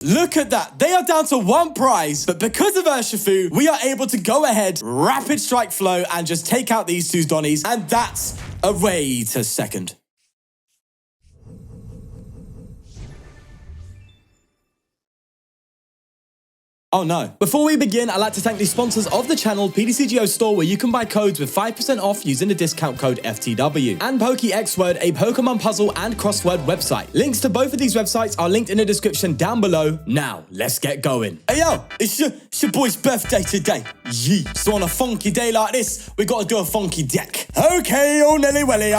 Look at that. They are down to 1 prize, but because of Urshifu, we are able to go ahead, rapid strike flow, and just take out these 2 Donnies, and that's a way to second. Oh no. Before we begin, I'd like to thank the sponsors of the channel, PDCGO Store, where you can buy codes with 5% off using the discount code FTW, and PokeXword, a Pokemon puzzle and crossword website. Links to both of these websites are linked in the description down below. Now, let's get going. Hey yo, it's your boy's birthday today. Yee. So on a funky day like this, we gotta do a funky deck. Okay, oh Nelly Welly,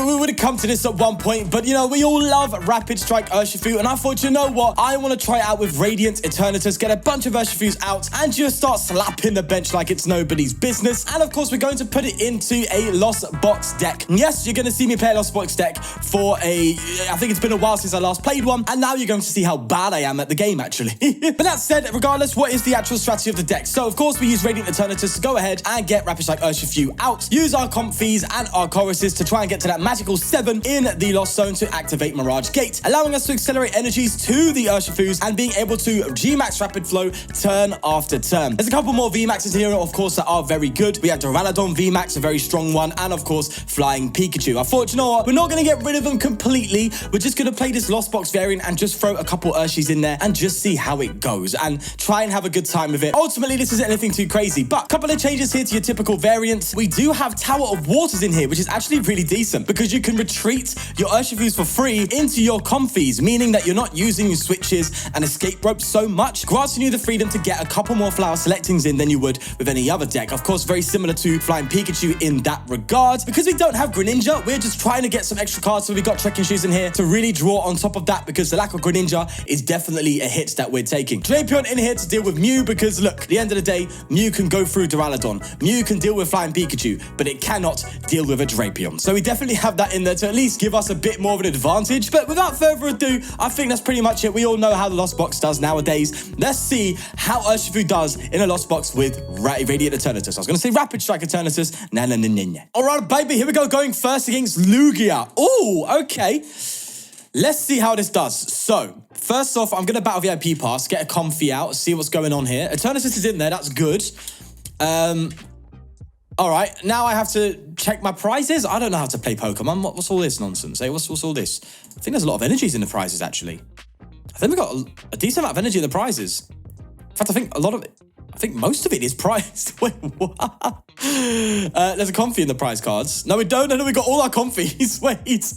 we would have come to this at one point, but you know, we all love Rapid Strike Urshifu, and I thought, you know what, I want to try it out with Radiant Eternatus, get a bunch of Urshifus out, and just start slapping the bench like it's nobody's business. And of course, we're going to put it into a Lost Box deck. Yes, you're going to see me play a Lost Box deck for I think it's been a while since I last played one, and now you're going to see how bad I am at the game, actually. But that said, regardless, what is the actual strategy of the deck? So, of course, we use Radiant Eternatus to go ahead and get Rapid Strike Urshifu out, use our Comfeys and our Colresses to try and get to that magical 7 in the Lost Zone to activate Mirage Gate, allowing us to accelerate energies to the Urshifus and being able to G-Max Rapid Flow turn after turn. There's a couple more VMAXs here, of course, that are very good. We have Duraludon VMAX, a very strong one, and of course, Flying Pikachu. I thought, you know what, we're not going to get rid of them completely. We're just going to play this Lost Box variant and just throw a couple Urshis in there and just see how it goes and try and have a good time with it. Ultimately, this isn't anything too crazy, but a couple of changes here to your typical variants. We do have Tower of Waters in here, which is actually really decent because you can retreat your Urshifus for free into your Comfeys, meaning that you're not using your switches and escape ropes so much, granting you the freedom to get a couple more flower selectings in than you would with any other deck. Of course, very similar to Flying Pikachu in that regard. Because we don't have Greninja, we're just trying to get some extra cards, so we got Trekking Shoes in here to really draw on top of that, because the lack of Greninja is definitely a hit that we're taking. Drapion in here to deal with Mew, because look, at the end of the day, Mew can go through Duraludon. Mew can deal with Flying Pikachu, but it cannot deal with a Drapion. So we definitely have that in there to at least give us a bit more of an advantage. But without further ado, I think that's pretty much it. We all know how the Lost Box does nowadays. Let's see how Urshifu does in a Lost Box with Radiant Eternatus. I was going to say Rapid Strike Eternatus. All right, baby, here we go. Going first against Lugia. Oh, okay. Let's see how this does. So, first off, I'm going to Battle VIP Pass, get a Comfey out, see what's going on here. Eternatus is in there. That's good. All right, now I have to check my prizes. I don't know how to play Pokemon. What's all this nonsense? Hey, what's all this? I think there's a lot of energies in the prizes, actually. I think we got a decent amount of energy in the prizes. In fact, I think most of it is prized. Wait, what? There's a Comfey in the prize cards. No, we don't. No, we got all our Comfeys. Wait.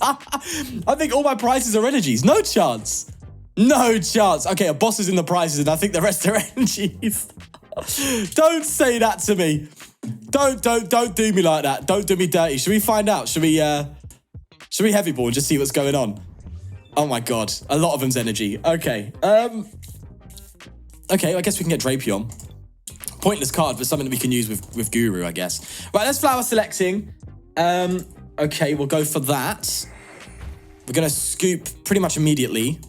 I think all my prizes are energies. No chance. No chance. Okay, a boss is in the prizes, and I think the rest are energies. Don't say that to me. Don't do me like that. Don't do me dirty. Should we find out? Should we heavy ball and just see what's going on? Oh my god, a lot of them's energy. Okay. Okay, I guess we can get Drapion. Pointless card, but something that we can use with Guru, I guess. Right, let's flower selecting. Okay, we'll go for that. We're gonna scoop pretty much immediately.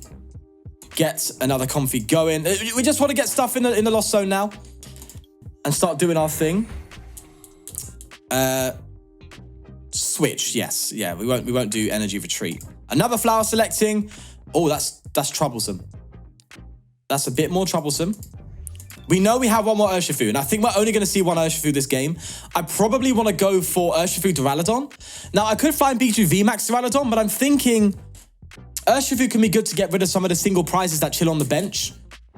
Get another Comfey going. We just want to get stuff in the Lost Zone now and start doing our thing. Switch, yes. Yeah, we won't do Energy Retreat. Another flower selecting. Oh, that's troublesome. That's a bit more troublesome. We know we have one more Urshifu, and I think we're only going to see one Urshifu this game. I probably want to go for Urshifu Duraludon. Now, I could find Pikachu VMAX Duraludon, but I'm thinking Urshifu can be good to get rid of some of the single prizes that chill on the bench.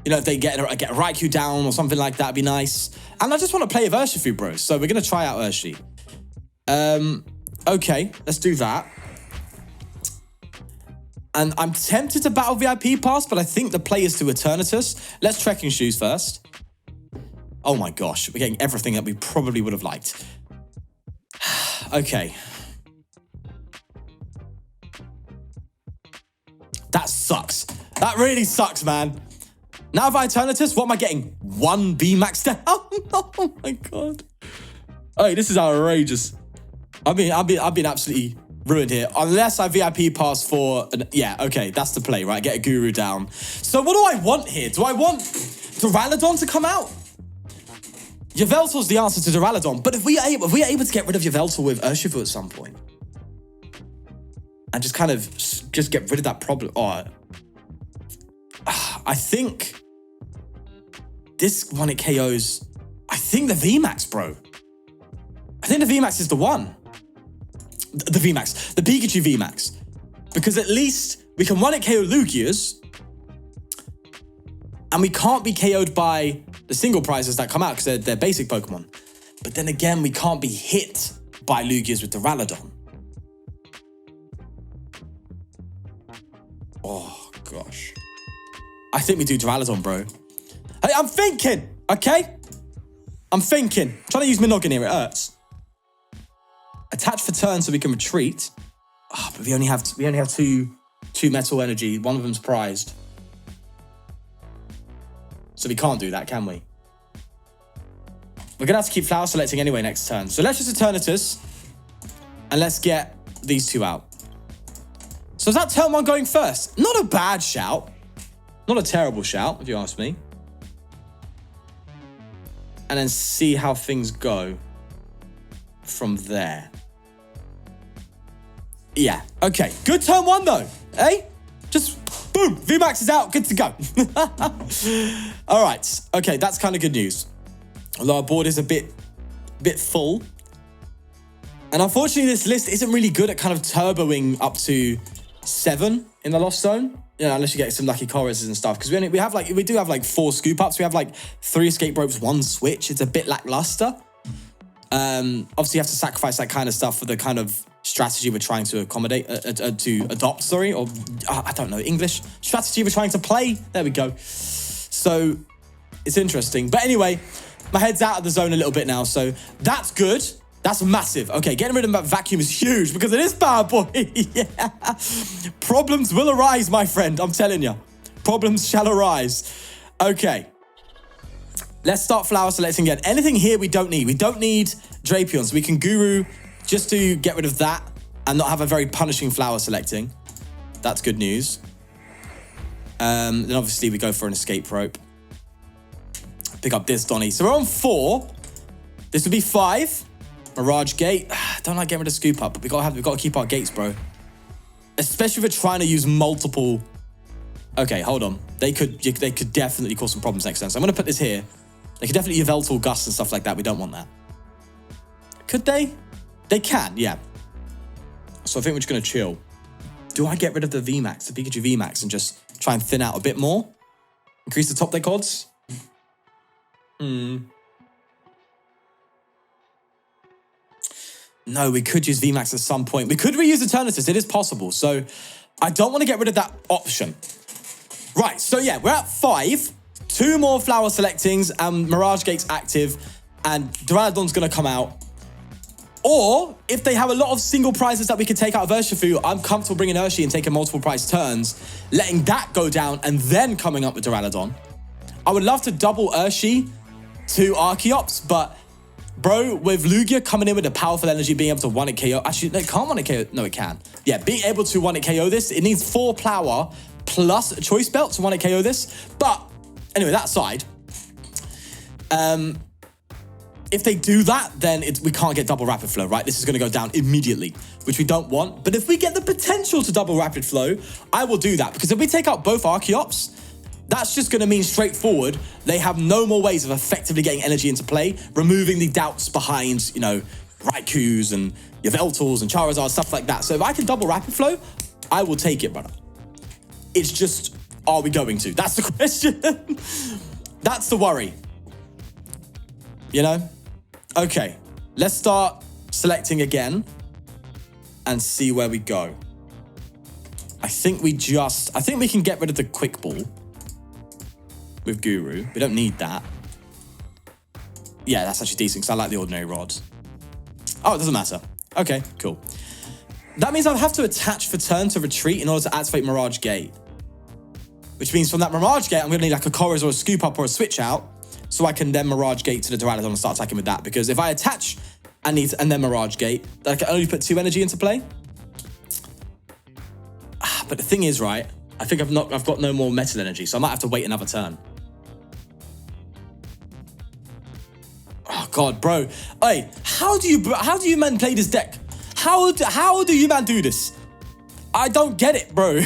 You know, if they get Raikou down or something like that, would be nice. And I just want to play with Urshifu, bro. So we're going to try out Urshi. Okay, let's do that. And I'm tempted to Battle VIP Pass, but I think the play is to Eternatus. Let's Trekking Shoes first. Oh my gosh, we're getting everything that we probably would have liked. Okay. That sucks. That really sucks, man. Now if I Eternatus, what am I getting? 1 VMAX down? Oh my god. Hey, this is outrageous. I've been absolutely ruined here. Unless I VIP pass for... yeah, okay, that's the play, right? Get a Guru down. So what do I want here? Do I want Duraludon to come out? Yveltal's the answer to Duraludon. But if we are able to get rid of Yveltal with Urshifu at some point, and just kind of just get rid of that problem... Oh, I think this one it KOs. I think the VMAX, bro. I think the VMAX is the one. The VMAX, the Pikachu VMAX. Because at least we can one-hit KO Lugias, and we can't be KO'd by the single prizes that come out because they're basic Pokemon. But then again, we can't be hit by Lugias with Duraludon. Oh, gosh. I think we do Duraludon, bro. Hey, I'm thinking, okay? I'm thinking. I'm trying to use my noggin here, it hurts. Attach for turn so we can retreat. Oh, but we only have two metal energy. One of them's prized. So we can't do that, can we? We're gonna have to keep flower selecting anyway next turn. So let's just Eternatus and let's get these two out. So is that turn one going first? Not a bad shout. Not a terrible shout, if you ask me. And then see how things go from there. Yeah, okay. Good turn one though, eh? Just boom, VMAX is out, good to go. All right, okay, that's kind of good news. Although our board is a bit full. And unfortunately, this list isn't really good at kind of turboing up to 7 in the Lost Zone. You know, unless you get some lucky Colresses and stuff. Because we do have like 4 Scoop Ups. We have like 3 Escape Ropes, 1 Switch. It's a bit lackluster. Obviously, you have to sacrifice that kind of stuff for the kind of strategy we're trying to adopt, sorry, or I don't know, English. Strategy we're trying to play. There we go. So it's interesting. But anyway, my head's out of the zone a little bit now, so that's good. That's massive. Okay, getting rid of that vacuum is huge because it is Power Boy. Yeah. Problems will arise, my friend. I'm telling you. Problems shall arise. Okay. Let's start flower selecting again. Anything here we don't need. We don't need Drapion, so we can Guru just to get rid of that and not have a very punishing flower selecting. That's good news. Then obviously we go for an Escape Rope. Pick up this Donny. So we're on 4. This would be 5. Mirage Gate. Don't like getting rid of Scoop Up, but we've got to keep our gates, bro. Especially if we're trying to use multiple. Okay, hold on. They could definitely cause some problems next turn. So I'm gonna put this here. They could definitely Yveltal Gust and stuff like that. We don't want that. Could they? They can, yeah. So I think we're just gonna chill. Do I get rid of the VMAX, the Pikachu VMAX, and just try and thin out a bit more? Increase the top deck odds? No, we could use VMAX at some point. We could reuse Eternatus. It is possible. So I don't want to get rid of that option. Right, so yeah, we're at 5. 2 more flower selectings and Mirage Gate's active and Duraludon's going to come out. Or if they have a lot of single prizes that we can take out of Urshifu, I'm comfortable bringing Urshi and taking multiple prize turns, letting that go down and then coming up with Duraludon. I would love to double Urshi to Archeops, but bro, with Lugia coming in with the powerful energy, being able to one-hit KO. Actually, no, it can't one-hit KO. No, it can. Yeah, being able to one-hit KO this, it needs 4 power plus a choice belt to one-hit KO this. But anyway, that aside, if they do that, then we can't get double rapid flow, right? This is going to go down immediately, which we don't want. But if we get the potential to double rapid flow, I will do that. Because if we take out both Archeops, that's just going to mean straightforward, they have no more ways of effectively getting energy into play, removing the doubts behind, you know, Raikus and Yveltals and Charizard, stuff like that. So if I can double rapid flow, I will take it, brother. It's just, are we going to? That's the question. That's the worry. You know? Okay, let's start selecting again and see where we go. I think we can get rid of the Quick Ball with Guru. We don't need that. Yeah, that's actually decent because I like the Ordinary Rod. Oh, it doesn't matter. Okay, cool. That means I'll have to attach for turn to retreat in order to activate Mirage Gate. Which means from that Mirage Gate, I'm going to need like a Colress or a Scoop Up or a Switch out so I can then Mirage Gate to the Duraludon and start attacking with that. Because if I attach and then Mirage Gate, then I can only put 2 energy into play. But the thing is, right, I think I've got no more metal energy, so I might have to wait another turn. Oh god, bro. Hey, how do you man play this deck? How do you man do this? I don't get it, bro.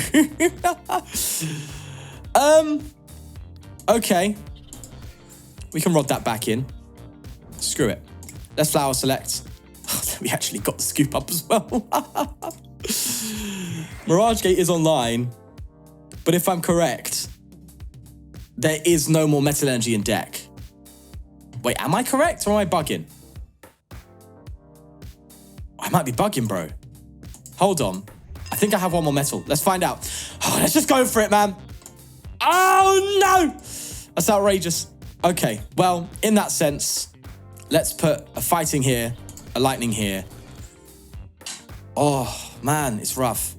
Okay. We can rod that back in. Screw it. Let's flower select. We actually got the scoop up as well. Mirage Gate is online. But if I'm correct, there is no more Metal Energy in deck. Wait, am I correct or am I bugging? I might be bugging, bro. Hold on. I think I have one more metal. Let's find out. Oh, let's just go for it, man. Oh, no. That's outrageous. Okay, well, in that sense, let's put a fighting here, a lightning here. Oh, man, it's rough.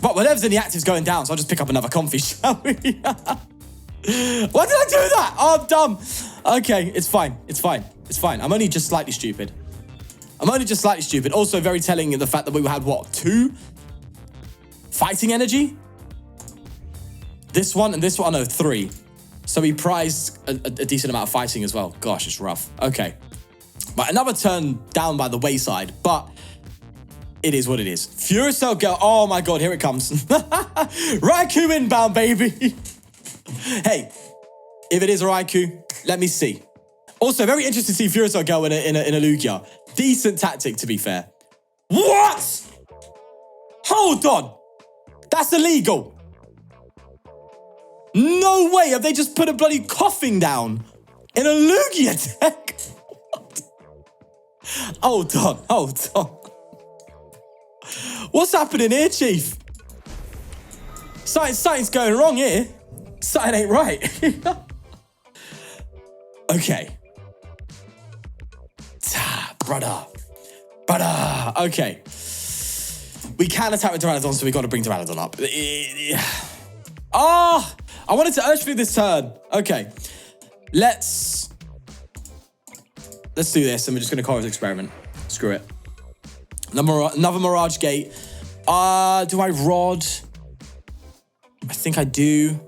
But whatever's in the active's going down, so I'll just pick up another Comfey, shall we? Why did I do that? Oh, I'm dumb. Okay, it's fine. It's fine. It's fine. I'm only just slightly stupid. Also very telling the fact that we had, what, 2 fighting energy? This one and this one, no, 3. So we prized a decent amount of fighting as well. Gosh, it's rough. Okay. But another turn down by the wayside, but it is what it is. Furacell Girl. Oh my God, here it comes. Raikou inbound, baby. Hey, if it is a Raikou, let me see. Also, very interesting to see Furacell Girl in a Lugia. Decent tactic, to be fair. What? Hold on. That's illegal. No way. Have they just put a bloody coughing down in a Lugia deck? What? Hold on. What's happening here, Chief? Something's going wrong here. Something ain't right. Okay. Brother. Okay. We can attack with Duraludon, so we got to bring Duraludon up. Oh, I wanted to Urshifu this turn. Okay. Let's do this, and we're just going to Colress experiment. Screw it. Another Mirage Gate. Do I rod? I think I do.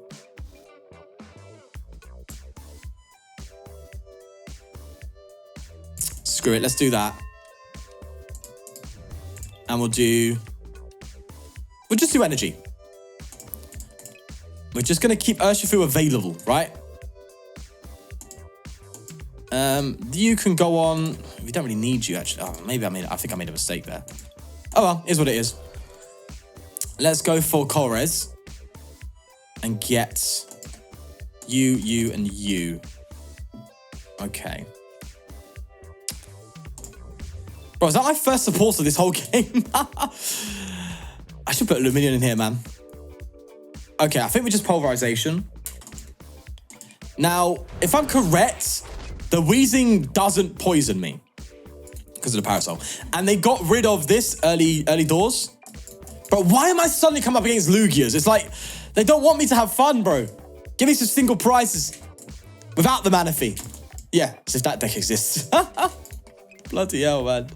Screw it, let's do that. And we'll just do energy. We're just gonna keep Urshifu available, right? You can go on. We don't really need you, actually. Oh, maybe I think I made a mistake there. Oh well, is what it is. Let's go for Colress and get you, and you. Okay. Bro, is that my first supporter this whole game? I should put Luminion in here, man. Okay, I think we just Pulverization. Now, if I'm correct, the Wheezing doesn't poison me because of the Parasol. And they got rid of this early doors. Bro, why am I suddenly coming up against Lugias? It's like, they don't want me to have fun, bro. Give me some single prizes without the mana fee. Yeah, as if that deck exists. Bloody hell, man.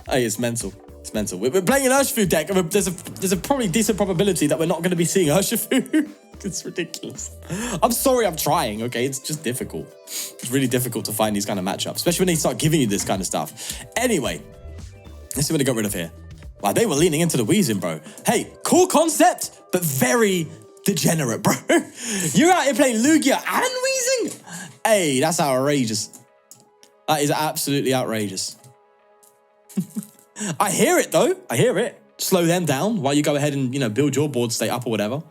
Hey, it's mental. It's mental. We're playing an Urshifu deck. There's a probably decent probability that we're not going to be seeing Urshifu. It's ridiculous. I'm sorry I'm trying, okay? It's just difficult. It's really difficult to find these kind of matchups, especially when they start giving you this kind of stuff. Anyway, let's see what they got rid of here. Wow, they were leaning into the Wheezing, bro. Hey, cool concept, but very degenerate, bro. You're out here playing Lugia and Wheezing? Hey, that's outrageous. That is absolutely outrageous. I hear it, though. I hear it. Slow them down while you go ahead and, build your board state up or whatever.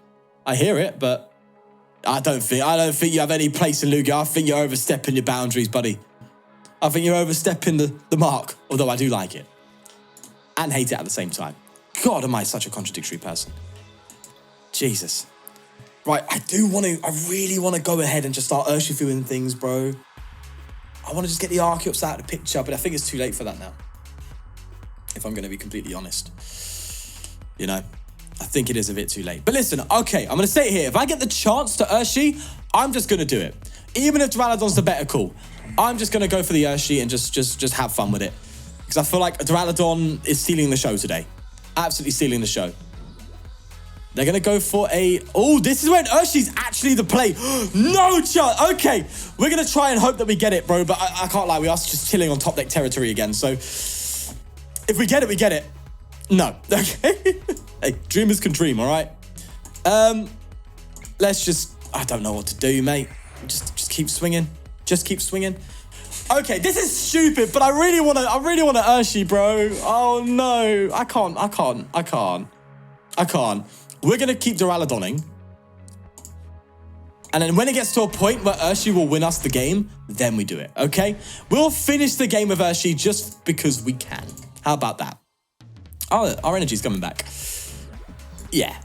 I hear it, but I don't think you have any place in Lugia. I think you're overstepping your boundaries, buddy. I think you're overstepping the mark, although I do like it. And hate it at the same time. God, am I such a contradictory person. Jesus. Right, I really want to go ahead and just start Urshifuing things, bro. I want to just get the Archeops out of the picture, but I think it's too late for that now. If I'm going to be completely honest. I think it is a bit too late. But listen, okay, I'm going to say it here. If I get the chance to Urshi, I'm just going to do it. Even if Duraludon's the better call. I'm just going to go for the Urshi and just have fun with it. Because I feel like Duraludon is stealing the show today. Absolutely stealing the show. They're going to go for a... Oh, this is when Urshi's actually the play. No chance. Okay, we're going to try and hope that we get it, bro. But I can't lie. We are just chilling on top deck territory again. So if we get it, we get it. No. Okay. Hey, dreamers can dream, all right? Let's just, I don't know what to do, mate. Just keep swinging. Just keep swinging. Okay, this is stupid, but I really want to Urshi, bro. Oh no, I can't. We're gonna keep Duraladoning. And then when it gets to a point where Urshi will win us the game, then we do it, okay? We'll finish the game with Urshi just because we can. How about that? Oh, our energy's coming back. Yeah.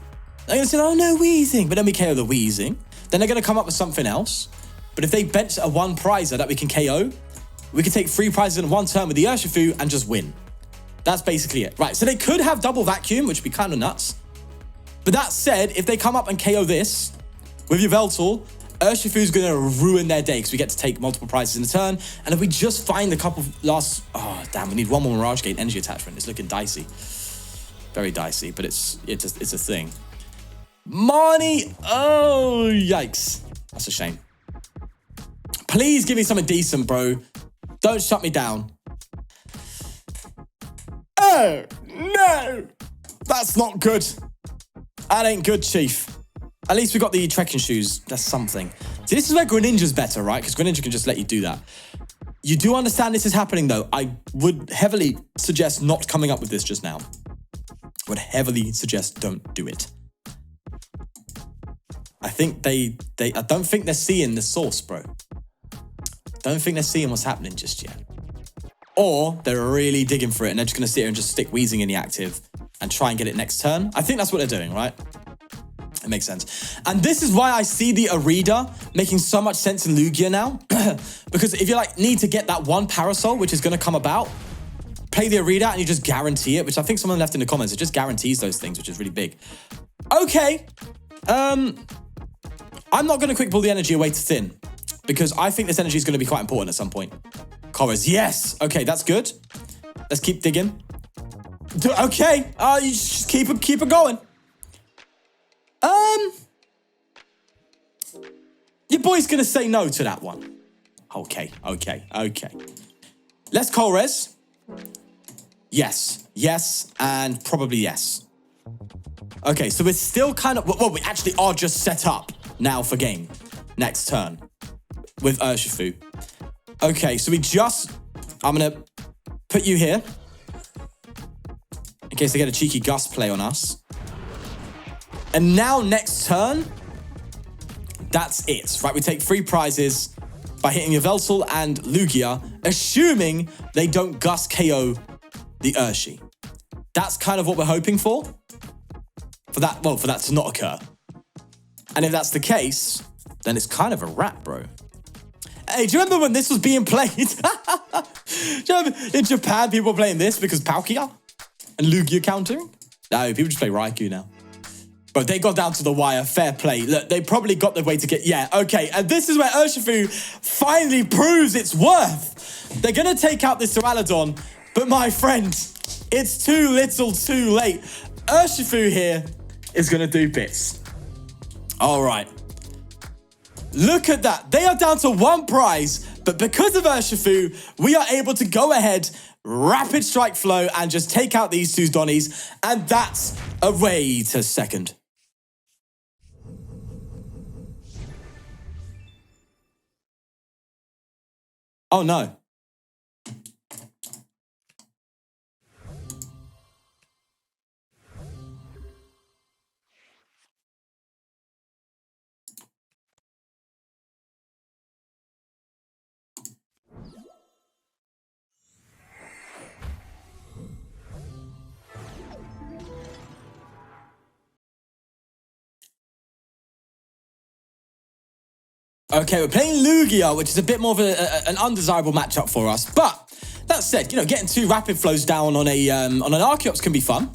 They're gonna say, oh no, Weezing. But then we KO the Weezing. Then they're gonna come up with something else. But if they bench a 1 prizer that we can KO, we can take 3 prizes in 1 turn with the Urshifu and just win. That's basically it. Right, so they could have double vacuum, which would be kind of nuts. But that said, if they come up and KO this with your Veltal, Urshifu's going to ruin their day because we get to take multiple prizes in a turn. And if we just find a couple last... Oh, damn, we need 1 more Mirage Gate energy attachment. It's looking dicey. Very dicey, but it's a thing. Marnie! Oh, yikes. That's a shame. Please give me something decent, bro. Don't shut me down. Oh, no! That's not good. That ain't good, Chief. At least we got the Trekking Shoes. That's something. See, this is where Greninja's better, right? Because Greninja can just let you do that. You do understand this is happening, though. I would heavily suggest not coming up with this just now. Would heavily suggest don't do it. I think I don't think they're seeing the source, bro. Don't think they're seeing what's happening just yet. Or they're really digging for it and they're just going to sit here and just stick Weezing in the active and try and get it next turn. I think that's what they're doing, right? It makes sense. And this is why I see the Arida making so much sense in Lugia now. Because if you need to get that 1 Parasol, which is going to come about, play the Arida and you just guarantee it, which I think someone left in the comments. It just guarantees those things, which is really big. Okay. I'm not going to quick pull the energy away to thin because I think this energy is going to be quite important at some point. Colress, yes. Okay, that's good. Let's keep digging. Okay. You just keep it going. Your boy's going to say no to that one. Okay. Let's Colress. Yes, and probably yes. Okay, so we're still kind of... Well, we actually are just set up now for game. Next turn. With Urshifu. Okay, so I'm going to put you here. In case they get a cheeky gust play on us. And now next turn, that's it. Right, we take 3 prizes by hitting your Veltal and Lugia, assuming they don't gust KO the Urshi. That's kind of what we're hoping for. For that to not occur. And if that's the case, then it's kind of a wrap, bro. Hey, do you remember when this was being played? Do you remember in Japan, people were playing this because Palkia and Lugia countering? No, people just play Raikou now. But they got down to the wire, fair play. Look, they probably got their way to get... Yeah, okay. And this is where Urshifu finally proves its worth. They're going to take out this Duraludon, but my friend, it's too little too late. Urshifu here is going to do bits. All right. Look at that. They are down to 1 prize, but because of Urshifu, we are able to go ahead, rapid strike flow, and just take out these 2 Donnies, and that's a way to second. Oh no. Okay, we're playing Lugia, which is a bit more of an undesirable matchup for us. But that said, getting 2 rapid flows down on an Archeops can be fun.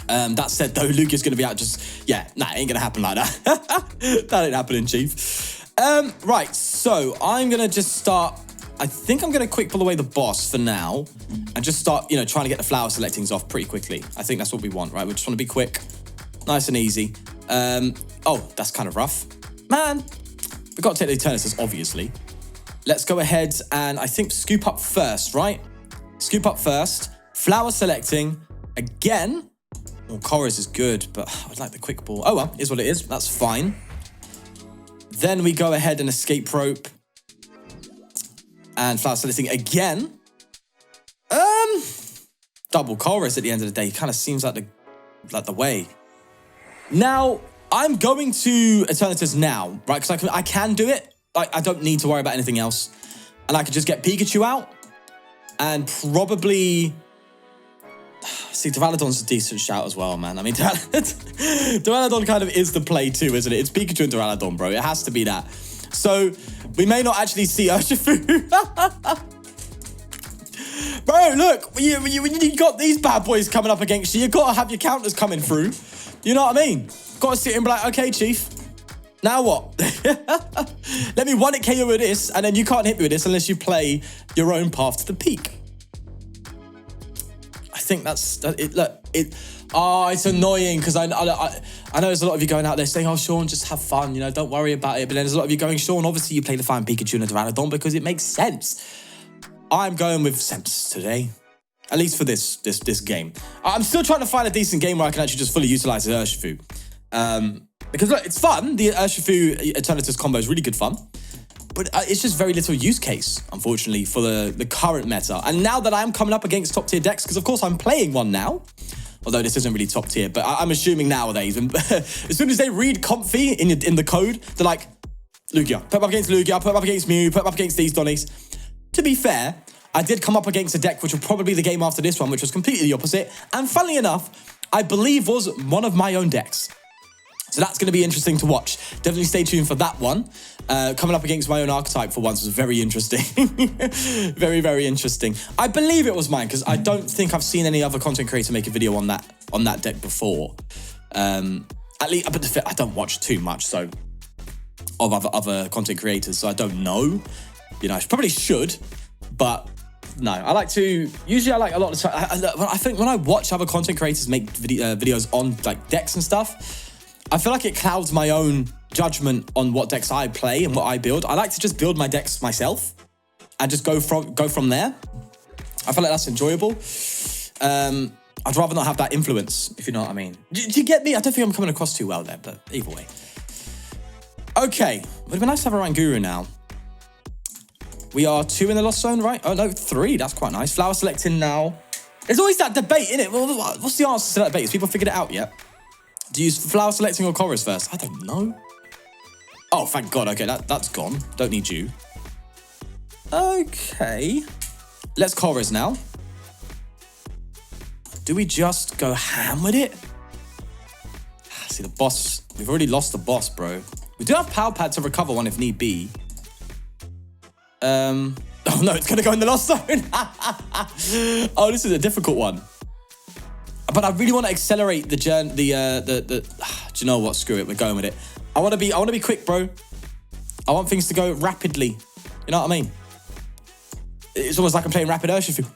That said, though, Lugia's going to be out just... Yeah, it ain't going to happen like that. That ain't happening, Chief. Right, so I'm going to just start... I think I'm going to quick pull away the boss for now and just start, trying to get the flower selectings off pretty quickly. I think that's what we want, right? We just want to be quick, nice and easy. Oh, that's kind of rough. Man... We've got to take the Eternatus, obviously. Let's go ahead and I think scoop up first, right? Scoop up first. Flower selecting. Again. Well, Colress is good, but I'd like the quick ball. Oh, well, is what it is. That's fine. Then we go ahead and Escape Rope. And Flower Soliciting again. Double Colress at the end of the day. Kind of seems like the way. Now, I'm going to Eternatus now, right? Because I can do it. I don't need to worry about anything else. And I could just get Pikachu out. And probably... See, Duraludon's a decent shout as well, man. I mean, Duraludon kind of is the play too, isn't it? It's Pikachu and Duraludon, bro. It has to be that. So, we may not actually see Urshifu. Bro, look, when you got these bad boys coming up against you, you got to have your counters coming through. You know what I mean? Got to sit here and be like, okay, Chief, now what? Let me one-hit KO with this, and then you can't hit me with this unless you play your own path to the peak. I think that's it. Look, it's annoying because I know there's a lot of you going out there saying, oh, Sean, just have fun, you know, don't worry about it. But then there's a lot of you going, Sean, obviously you play the fine Pikachu and a Duraludon because it makes sense. I'm going with sense today, at least for this game. I'm still trying to find a decent game where I can actually just fully utilize the Urshifu. Because look, it's fun. The Urshifu Eternatus combo is really good fun. But it's just very little use case, unfortunately, for the current meta. And now that I'm coming up against top tier decks, because of course I'm playing one now, although this isn't really top tier, but I'm assuming nowadays, and as soon as they read Comfey in the code, they're like, Lugia, put up against Lugia, put up against Mew, put up against these Donnies. To be fair, I did come up against a deck which will probably be the game after this one, which was completely the opposite. And funnily enough, I believe was one of my own decks. So that's going to be interesting to watch. Definitely stay tuned for that one. Coming up against my own archetype for once was very interesting. Very, very interesting. I believe it was mine because I don't think I've seen any other content creator make a video on that deck before. At least, but I don't watch too much of other content creators, so I don't know. You know, I probably should, but no. I like to. Usually, I like a lot of time. I think when I watch other content creators make videos on like decks and stuff, I feel like it clouds my own judgment on what decks I play and what I build. I like to just build my decks myself and just go from there. I feel like that's enjoyable. I'd rather not have that influence, if you know what I mean. Do you get me? I don't think I'm coming across too well there, but either way. Okay, it would be nice to have a Oranguru now. We are 2 in the Lost Zone, right? Oh, no, 3. That's quite nice. Flower selecting now. There's always that debate, innit? Well, what's the answer to that debate? Has people figured it out yet? Do you use flower selecting or Colress first? I don't know. Oh, thank God. Okay, that's gone. Don't need you. Okay. Let's Colress now. Do we just go ham with it? See, the boss. We've already lost the boss, bro. We do have Pal Pad to recover one if need be. Oh no, it's gonna go in the Lost Zone. Oh, this is a difficult one. But I really want to accelerate the journey. Do you know what? Screw it. We're going with it. I want to be quick, bro. I want things to go rapidly. You know what I mean? It's almost like I'm playing Rapid Urshifu.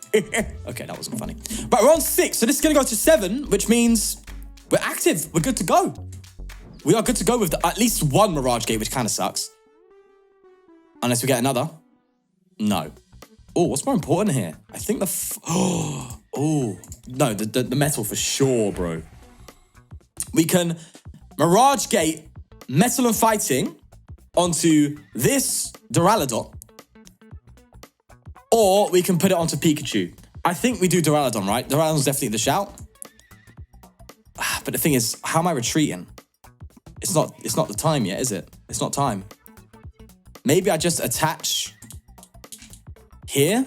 Okay, that wasn't funny. Right, we're on 6, so this is gonna go to 7, which means we're active. We're good to go. We are good to go with at least one Mirage Gate, which kind of sucks. Unless we get another. No. Oh, what's more important here? I think no, the metal for sure, bro. We can Mirage Gate Metal and Fighting onto this Duraludon. Or we can put it onto Pikachu. I think we do Duraludon, right? Duraludon's definitely the shout. But the thing is, how am I retreating? It's not the time yet, is it? It's not time. Maybe I just attach here.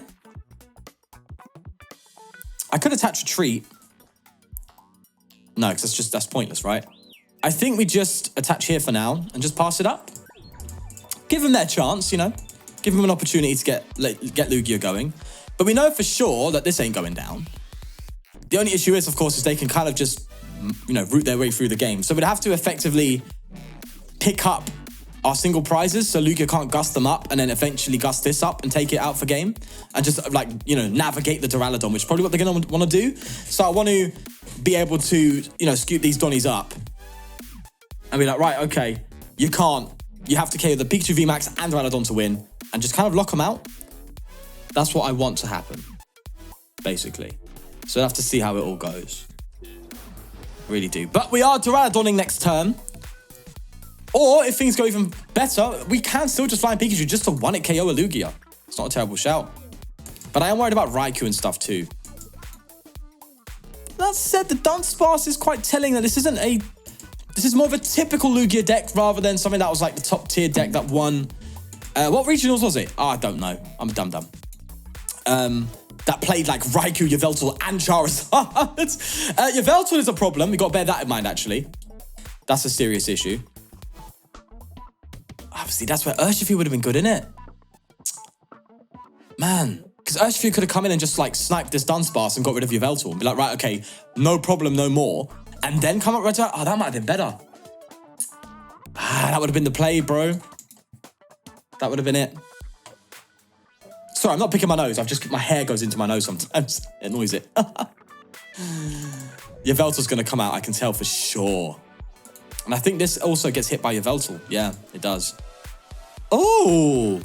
I could attach retreat. No, because that's pointless, right? I think we just attach here for now and just pass it up. Give them their chance, you know. Give them an opportunity to get Lugia going. But we know for sure that this ain't going down. The only issue is, of course, is they can kind of just, you know, route their way through the game. So we'd have to effectively pick up our single prizes so Lugia can't gust them up and then eventually gust this up and take it out for game. And just, like, you know, navigate the Duraludon, which is probably what they're going to want to do. So I want to be able to, you know, scoop these Donnies up and be like, right, okay, you can't. You have to KO the Pikachu VMAX and Duraludon to win and just kind of lock them out. That's what I want to happen, basically. So we'll have to see how it all goes. I really do. But we are Duraladoning next turn. Or if things go even better, we can still just fly in Pikachu just to one-hit KO a Lugia. It's not a terrible shout. But I am worried about Raikou and stuff too. That said, the Dunsparce is quite telling that this isn't a... This is more of a typical Lugia deck rather than something that was like the top tier deck that won... what regionals was it? Oh, I don't know. I'm a dum-dum. That played like Raikou, Yveltal, and Charizard. Yveltal is a problem. We've got to bear that in mind, actually. That's a serious issue. Obviously, that's where Urshifu would have been good, innit? Man. Because Urshifu could have come in and just like sniped this Dunsparce and got rid of Yveltal and be like, right, okay, no problem, no more. And then come up Red. Oh, that might have been better. That would have been the play, bro. That would have been it. Sorry, I'm not picking my nose. My hair goes into my nose sometimes. It annoys it. Yveltal's going to come out, I can tell for sure. And I think this also gets hit by Yveltal. Yeah, it does. Oh,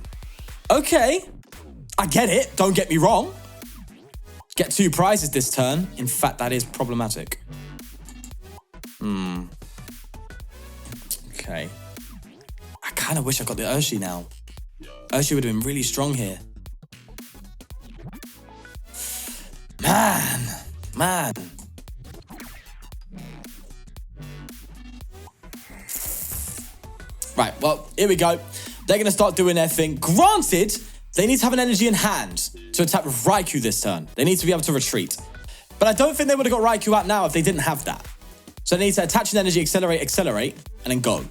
okay. I get it. Don't get me wrong. Get 2 prizes this turn. In fact, that is problematic. Okay. I kind of wish I got the Urshi now. Urshi would have been really strong here. Man. Right, well, here we go. They're going to start doing their thing. Granted, they need to have an energy in hand to attack with Raikou this turn. They need to be able to retreat. But I don't think they would have got Raikou out now if they didn't have that. So they need to attach an energy, accelerate, and then go.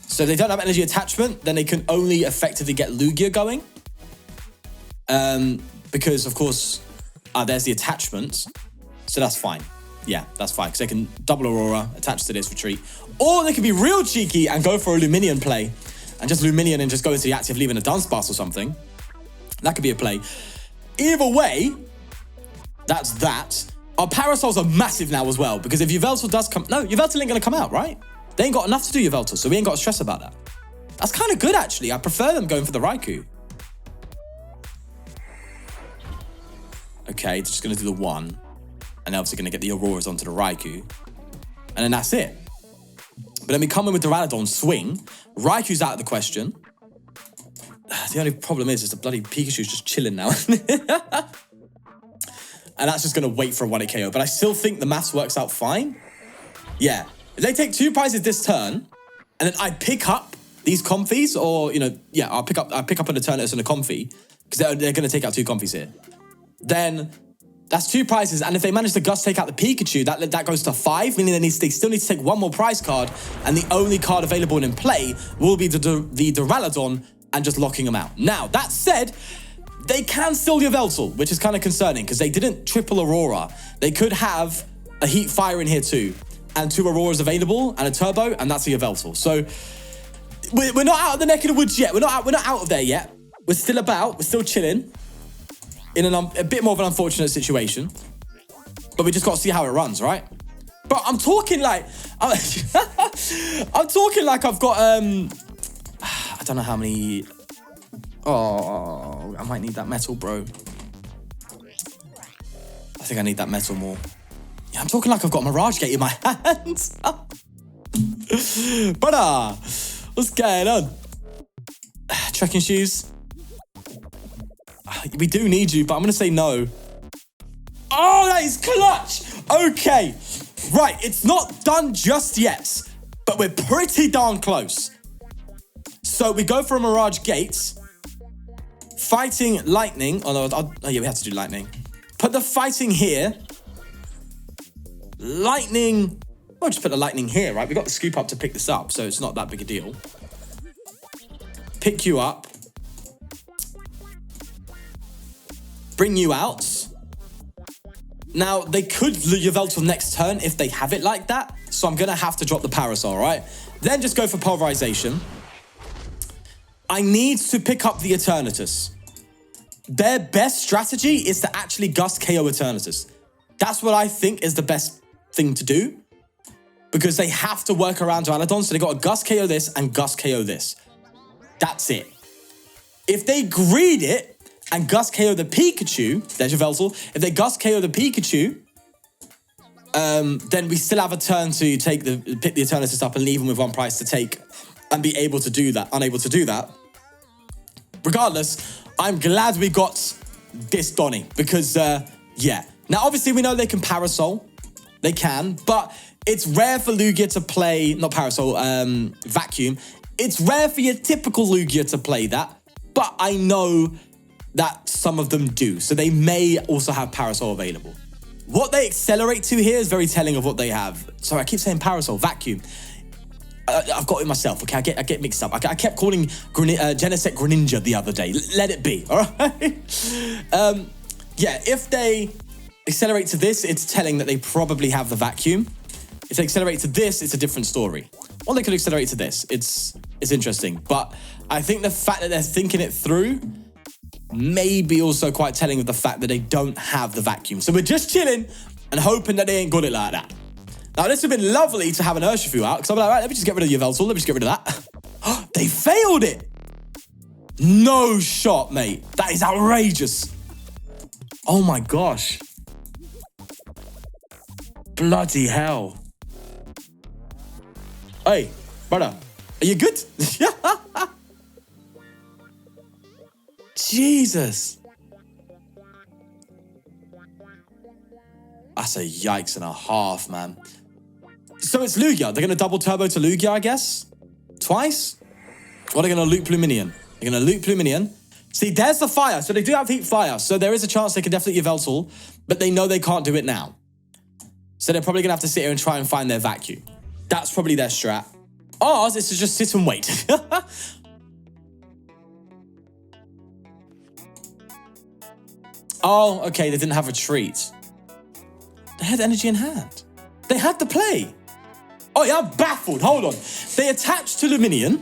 So if they don't have energy attachment, then they can only effectively get Lugia going. Because, of course, there's the attachments. So that's fine. Yeah, that's fine. Because they can double Aurora, attach to this, retreat. Or they can be real cheeky and go for a Luminion play. And just Luminion and just go into the active, leaving a Dunsparce or something. That could be a play. Either way, that's that. Our Parasols are massive now as well. Because if Yveltal does come... No, Yveltal ain't going to come out, right? They ain't got enough to do Yveltal, so we ain't got to stress about that. That's kind of good, actually. I prefer them going for the Raikou. Okay, just going to do the 1. And obviously going to get the Auroras onto the Raikou. And then that's it. But then we come in with Duraludon swing. Raikou's out of the question. The only problem is the bloody Pikachu's just chilling now. And that's just going to wait for a 1-hit KO. But I still think the maths works out fine. Yeah. If they take 2 prizes this turn, and then I pick up these Comfeys, or, you know, yeah, I'll pick up an Eternatus and a Comfey, because they're going to take out 2 Comfeys here. Then that's 2 prizes, and if they manage to Gust take out the Pikachu, that goes to 5, meaning they still need to take 1 more prize card, and the only card available in play will be the Duraludon, and just locking them out. Now, that said, they can still Yveltal, which is kind of concerning, because they didn't triple Aurora. They could have a Heat Fire in here too, and 2 Auroras available, and a Turbo, and that's a Yveltal. So, we're not out of the neck of the woods yet. We're not out of there yet. We're still about. We're still chilling. In a bit more of an unfortunate situation. But we just got to see how it runs, right? But I'm talking like... I'm talking like I've got... I don't know how many... Oh, I might need that metal, bro. I think I need that metal more. Yeah, I'm talking like I've got Mirage Gate in my hands. But, what's going on? Trekking Shoes. We do need you, but I'm going to say no. Oh, that is clutch. Okay. Right, it's not done just yet, but we're pretty darn close. So we go for a Mirage Gate. Fighting Lightning. Oh, no, yeah, we have to do Lightning. Put the Fighting here. Lightning. Well, just put the Lightning here, right? We got the Scoop Up to pick this up, so it's not that big a deal. Pick you up. Bring you out. Now, they could Yveltal next turn if they have it like that, so I'm going to have to drop the Parasol, right? Then just go for Pulverization. I need to pick up the Eternatus. Their best strategy is to actually Gust KO Eternatus. That's what I think is the best thing to do, because they have to work around Duraludon, so they got to Gust KO this and Gust KO this. That's it. If they greed it and Gust KO the Pikachu, there's Yveltal. If they Gust KO the Pikachu, then we still have a turn to pick the Eternatus up and leave him with 1 price to take and be able to do that, unable to do that. Regardless, I'm glad we got this Donny because, yeah. Now, obviously, we know they can Parasol. They can, but it's rare for Lugia to play, not Parasol, Vacuum. It's rare for your typical Lugia to play that, but I know that some of them do. So they may also have Parasol available. What they accelerate to here is very telling of what they have. Sorry, I keep saying Parasol, Vacuum. I've got it myself, okay? I get mixed up. I kept calling Genesect Greninja the other day. Let it be, all right? Yeah, if they accelerate to this, it's telling that they probably have the Vacuum. If they accelerate to this, it's a different story. Or they could accelerate to this. It's interesting. But I think the fact that they're thinking it through may be also quite telling of the fact that they don't have the Vacuum. So we're just chilling and hoping that they ain't got it like that. Now, this would have been lovely to have an Urshifu out, because I'm like, right, let me just get rid of your Yveltal. Let me just get rid of that. They failed it. No shot, mate. That is outrageous. Oh, my gosh. Bloody hell. Hey, brother, are you good? Jesus. That's a yikes and a half, man. So it's Lugia. They're going to double turbo to Lugia, I guess. Twice? Or are they going to loop Luminion? They're going to loop Luminion. See, there's the fire. So they do have heat fire. So there is a chance they can definitely Yveltal, but they know they can't do it now. So they're probably going to have to sit here and try and find their Vacuum. That's probably their strat. Ours is to just sit and wait. Oh, okay, they didn't have retreat. They had energy in hand. They had the play. Oh, yeah, I'm baffled. Hold on. They attached to Luminion.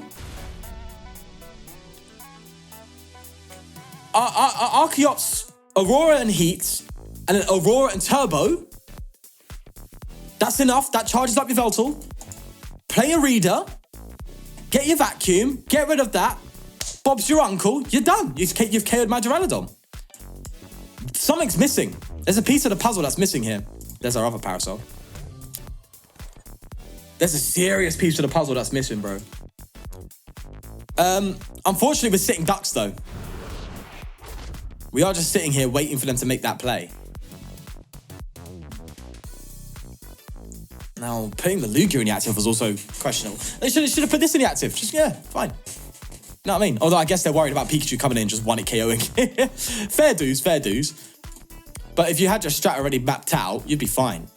Archeops, Aurora and Heat, and then Aurora and Turbo. That's enough. That charges up your Yveltal. Play a Reader. Get your Vacuum. Get rid of that. Bob's your uncle. You're done. You've KO'd my Duraludon. Something's missing. There's a piece of the puzzle that's missing here. There's our other Parasol. There's a serious piece of the puzzle that's missing, bro. Unfortunately, we're sitting ducks, though. We are just sitting here waiting for them to make that play. Now, putting the Lugia in the active was also questionable. They should have put this in the active. Just, yeah, fine. You know what I mean? Although I guess they're worried about Pikachu coming in and just one-hit KOing. Fair dues, fair dues. But if you had your strat already mapped out, you'd be fine.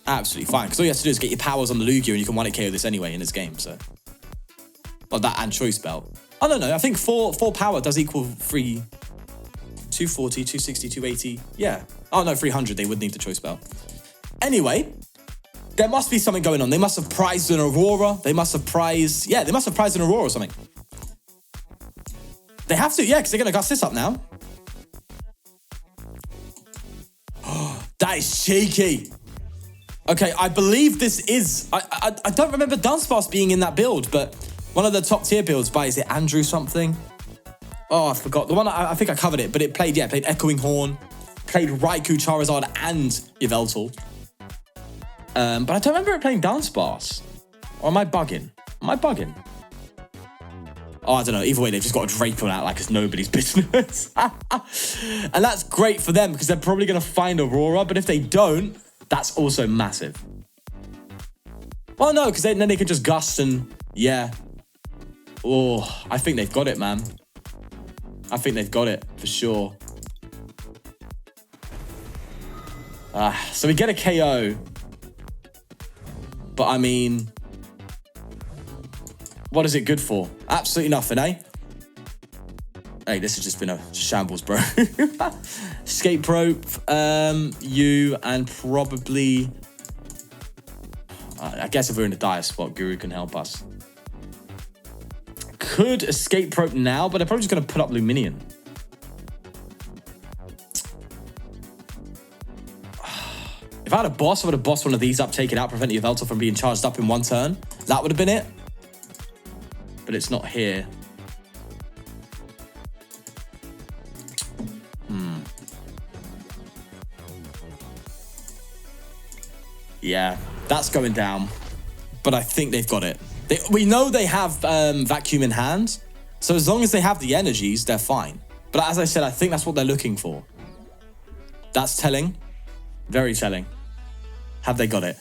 Absolutely fine. Because all you have to do is get your powers on the Lugia and you can one-hit KO this anyway in this game, so. Well, that and Choice Belt. I don't know. I think 4 power does equal 240, 260, 280. Yeah. Oh, no, 300. They would need the Choice Belt. Anyway, there must be something going on. They must have prized an Aurora. They must have prized... Yeah, they must have prized an Aurora or something. They have to, yeah, because they're going to gust this up now. That is cheeky. Okay, I believe this is... I don't remember Dunsparce being in that build, but one of the top tier builds by, is it Andrew something? Oh, I forgot. The one, I think I covered it, but it played, yeah, played Echoing Horn, played Raikou, Charizard, and Yveltal. But I don't remember it playing Dunsparce. Or am I bugging? Am I bugging? Oh, I don't know. Either way, they've just got a Drapion out like it's nobody's business. And that's great for them because they're probably going to find Aurora. But if they don't, that's also massive. Well, no, because then they can just gust and, yeah. Oh, I think they've got it, man. I think they've got it for sure. So we get a KO. But I mean... What is it good for? Absolutely nothing, eh? Hey, this has just been a shambles, bro. Escape Rope, you, and probably... I guess if we're in a dire spot, Guru can help us. Could Escape Rope now, but they're probably just going to put up Luminion. If I had a boss, I would have bossed one of these up, take it out, prevent Yveltal from being charged up in one turn. That would have been it. But it's not here. Yeah, that's going down. But I think they've got it. We know they have vacuum in hand. So as long as they have the energies, they're fine. But as I said, I think that's what they're looking for. That's telling. Very telling. Have they got it?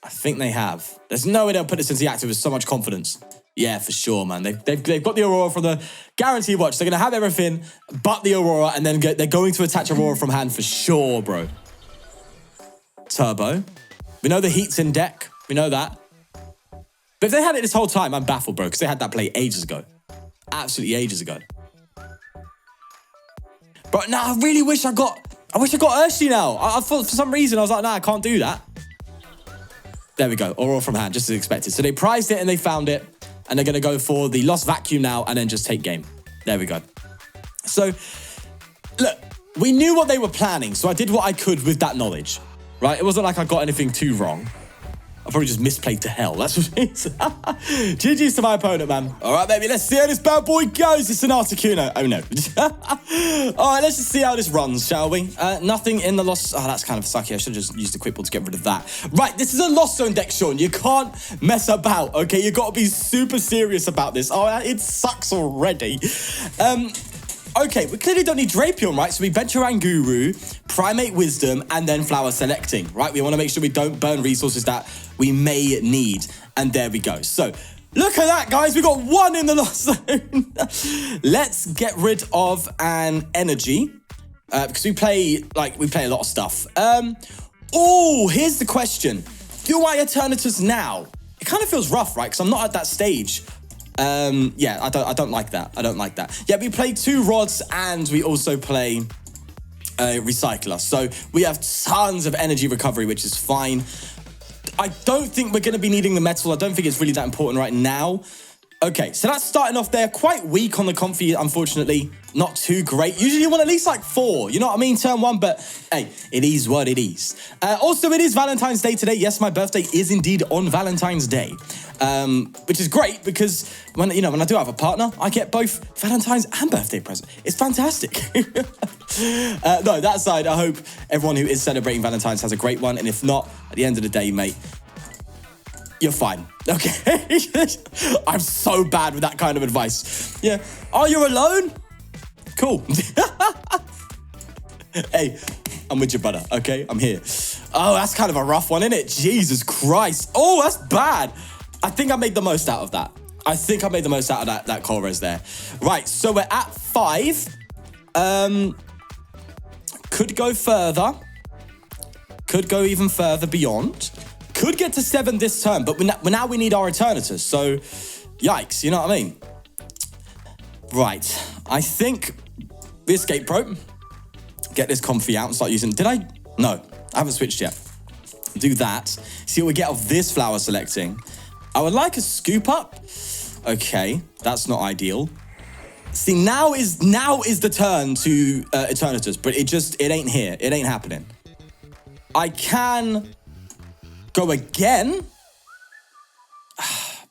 I think they have. There's no way they'll put this into the active with so much confidence. Yeah, for sure, man. They've got the Aurora from the guarantee watch. They're going to have everything but the Aurora, and then they're going to attach Aurora from hand for sure, bro. Turbo. We know the heat's in deck. We know that. But if they had it this whole time, I'm baffled, bro, because they had that play ages ago. Absolutely ages ago. But no, I really wish I got Urshi now. I thought for some reason, I was like, nah, I can't do that. There we go. Aurora from hand, just as expected. So they prized it and they found it. And they're going to go for the Lost Vacuum now and then just take game. There we go. So, look, we knew what they were planning. So I did what I could with that knowledge, right? It wasn't like I got anything too wrong. I probably just misplayed to hell. That's what it is. GG's to my opponent, man. All right, baby, let's see how this bad boy goes. It's an Articuno. Oh, no. All right, let's just see how this runs, shall we? Nothing in the Lost... Oh, that's kind of sucky. I should have just used the Quick Ball to get rid of that. Right, this is a Lost Zone deck, Sean. You can't mess about, okay? You got to be super serious about this. Oh, it sucks already. Okay, we clearly don't need Drapion, right? So we bench Oranguru, Primate Wisdom, and then Flower Selecting, right? We want to make sure we don't burn resources that we may need. And there we go. So, look at that, guys. We got one in the Lost Zone. Let's get rid of an Energy. Because we play a lot of stuff. Oh, here's the question. Do I Eternatus now? It kind of feels rough, right? Because I'm not at that stage. Yeah, I don't like that. I don't like that. Yeah, we play 2 rods and we also play Recycler. So we have tons of energy recovery, which is fine. I don't think we're going to be needing the metal. I don't think it's really that important right now. Okay, so that's starting off there. Quite weak on the Comfey, unfortunately. Not too great. Usually you want at least like 4, you know what I mean? Turn 1, but hey, it is what it is. Also, it is Valentine's Day today. Yes, my birthday is indeed on Valentine's Day. Which is great because when I do have a partner, I get both Valentine's and birthday present. It's fantastic. No, that aside, I hope everyone who is celebrating Valentine's has a great one. And if not, at the end of the day, mate, you're fine, okay? I'm so bad with that kind of advice. Yeah. Oh, you're alone? Cool. Hey, I'm with you, brother, okay? I'm here. Oh, that's kind of a rough one, isn't it? Jesus Christ. Oh, that's bad. I think I made the most out of that. I think I made the most out of that Colress there. Right, so we're at 5. Could go further. Could go even further beyond. Could get to 7 this turn, but now we need our Eternatus, so yikes, you know what I mean? Right, I think the Escape Rope, get this Comfey out and start using... Did I? No, I haven't switched yet. Do that, see what we get of this Flower Selecting. I would like a Scoop Up. Okay, that's not ideal. See, now is the turn to Eternatus, but it ain't here. It ain't happening. I can... go again,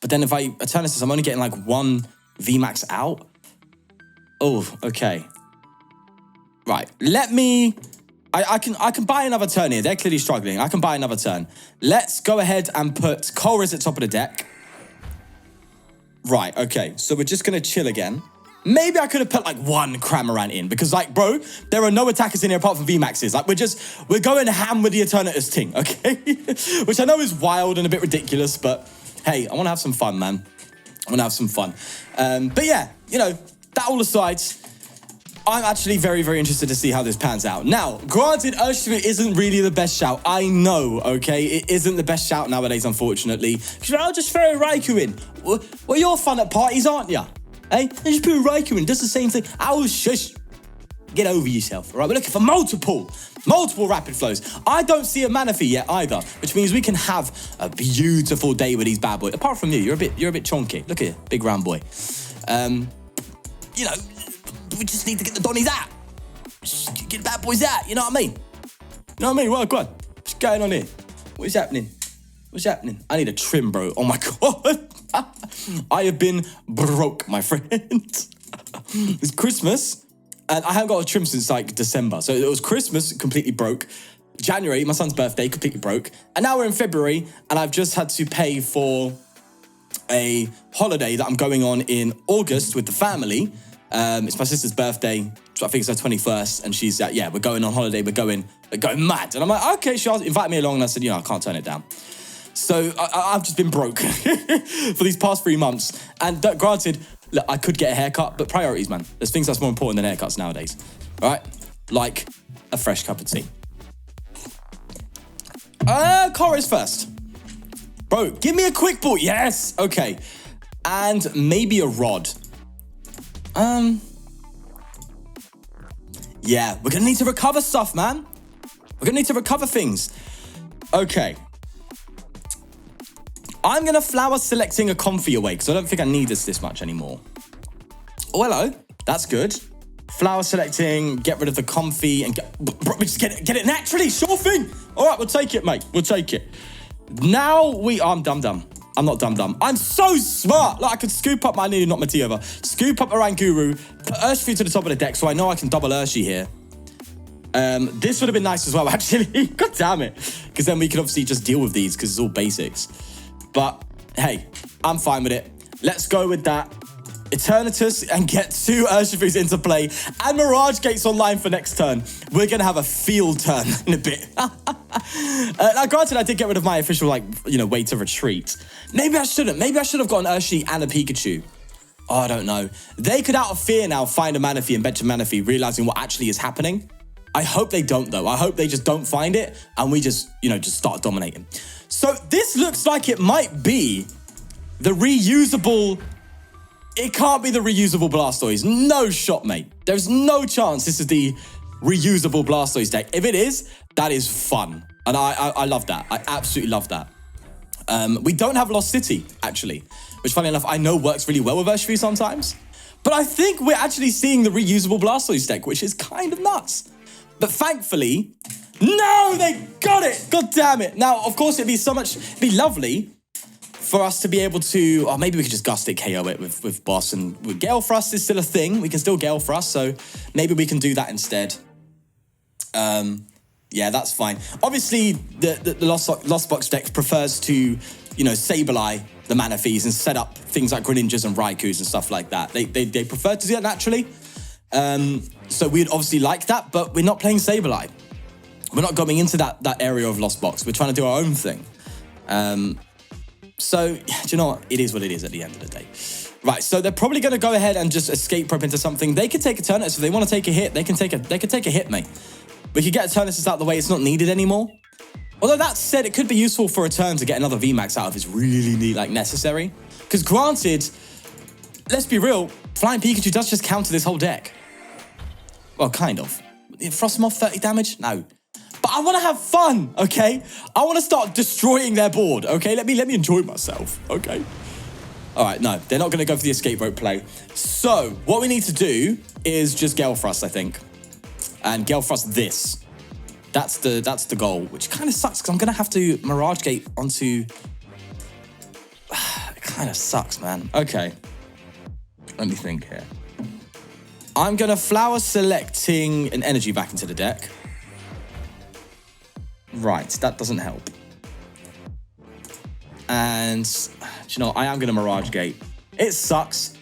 but then if I Eternatus, I'm only getting like 1 VMAX out. Oh, okay. Right, let me. I can buy another turn here. They're clearly struggling. I can buy another turn. Let's go ahead and put Colress at top of the deck. Right, okay. So we're just gonna chill again. Maybe I could have put like 1 Cramorant in because like, bro, there are no attackers in here apart from VMAXs. Like we're going ham with the Eternatus ting, okay? Which I know is wild and a bit ridiculous, but hey, I want to have some fun, man. I want to have some fun. But yeah, that all aside, I'm actually very, very interested to see how this pans out. Now, granted, Urshifu isn't really the best shout. I know, okay? It isn't the best shout nowadays, unfortunately. I'll just throw Raikou in. Well, you're fun at parties, aren't you? Hey, they just put Raikou in, does the same thing. Oh, shush. Get over yourself, all right? We're looking for multiple rapid flows. I don't see a Manaphy yet either, which means we can have a beautiful day with these bad boys. Apart from you, you're a bit chonky. Look at you, big round boy. We just need to get the Donnies out. Just get the bad boys out, you know what I mean? You know what I mean? Well, go on. What's going on here? What is happening? What's happening? I need a trim, bro. Oh my God. I have been broke, my friend. It's Christmas, and I haven't got a trim since like December. So it was Christmas, completely broke. January, my son's birthday, completely broke. And now we're in February, and I've just had to pay for a holiday that I'm going on in August with the family. It's my sister's birthday, so I think it's her 21st, and she's yeah, we're going on holiday, we're going mad. And I'm like, okay, she'll invite me along, and I said, I can't turn it down. So I've just been broke for these past 3 months. And granted, look, I could get a haircut, but priorities, man. There's things that's more important than haircuts nowadays, all right? Like a fresh cup of tea. Colress first. Bro, give me a quick ball. Yes. Okay. And maybe a rod. Yeah, we're going to need to recover stuff, man. We're going to need to recover things. Okay. I'm going to flower selecting a Comfey away because I don't think I need this much anymore. Oh, hello. That's good. Flower selecting, get rid of the Comfey and just get it naturally. Sure thing. All right, we'll take it, mate. We'll take it. Now I'm dumb. I'm not dumb. I'm so smart. Look, I could scoop up, I nearly knocked my tea over. Scoop up Oranguru, put Urshifu to the top of the deck so I know I can double Urshi here. This would have been nice as well, actually. God damn it. Because then we can obviously just deal with these because it's all basics. But hey, I'm fine with it. Let's go with that. Eternatus and get 2 Urshifus into play and Mirage Gates online for next turn. We're going to have a field turn in a bit. Now, granted, I did get rid of my official, way to retreat. Maybe I shouldn't. Maybe I should have got an Urshi and a Pikachu. Oh, I don't know. They could, out of fear now, find a Manaphy and bench a Manaphy, realizing what actually is happening. I hope they don't, though. I hope they just don't find it and we just start dominating. So this looks like it might be the reusable... It can't be the reusable Blastoise. No shot, mate. There's no chance this is the reusable Blastoise deck. If it is, that is fun. And I love that. I absolutely love that. We don't have Lost City, actually, which, funny enough, I know works really well with Urshifu sometimes. But I think we're actually seeing the reusable Blastoise deck, which is kind of nuts. But thankfully, no, they got it. God damn it. Now, of course, it'd be lovely for us to be able to, or maybe we could just Gustic KO it with Boss, and with Gale Thrust is still a thing. We can still Gale Thrust, so maybe we can do that instead. Yeah, that's fine. Obviously, the Lost Box deck prefers to, Sableye the Manaphys and set up things like Greninjas and Raikus and stuff like that. They prefer to do that naturally. So we'd obviously like that, but we're not playing Sableye. We're not going into that area of Lost Box. We're trying to do our own thing. So, do you know what? It is what it is at the end of the day. Right, so they're probably going to go ahead and just Escape Rope into something. They could take a Eternatus. If they want to take a hit, they can take a hit, mate. We could get Eternatus out of the way. It's not needed anymore. Although that said, it could be useful for a turn to get another VMAX out if it's really necessary. Because granted, let's be real, Flying Pikachu does just counter this whole deck. Well, kind of. Frost them off 30 damage? No. But I want to have fun, okay? I want to start destroying their board, okay? Let me enjoy myself, okay? All right, no, they're not going to go for the Escape Rope play. So what we need to do is just Gale Thrust, I think. And Gale Thrust this. That's the goal, which kind of sucks because I'm going to have to Mirage Gate onto... It kind of sucks, man. Okay. Let me think here. I'm going to Flower selecting an Energy back into the deck. Right, that doesn't help. And, I am going to Mirage Gate. It sucks,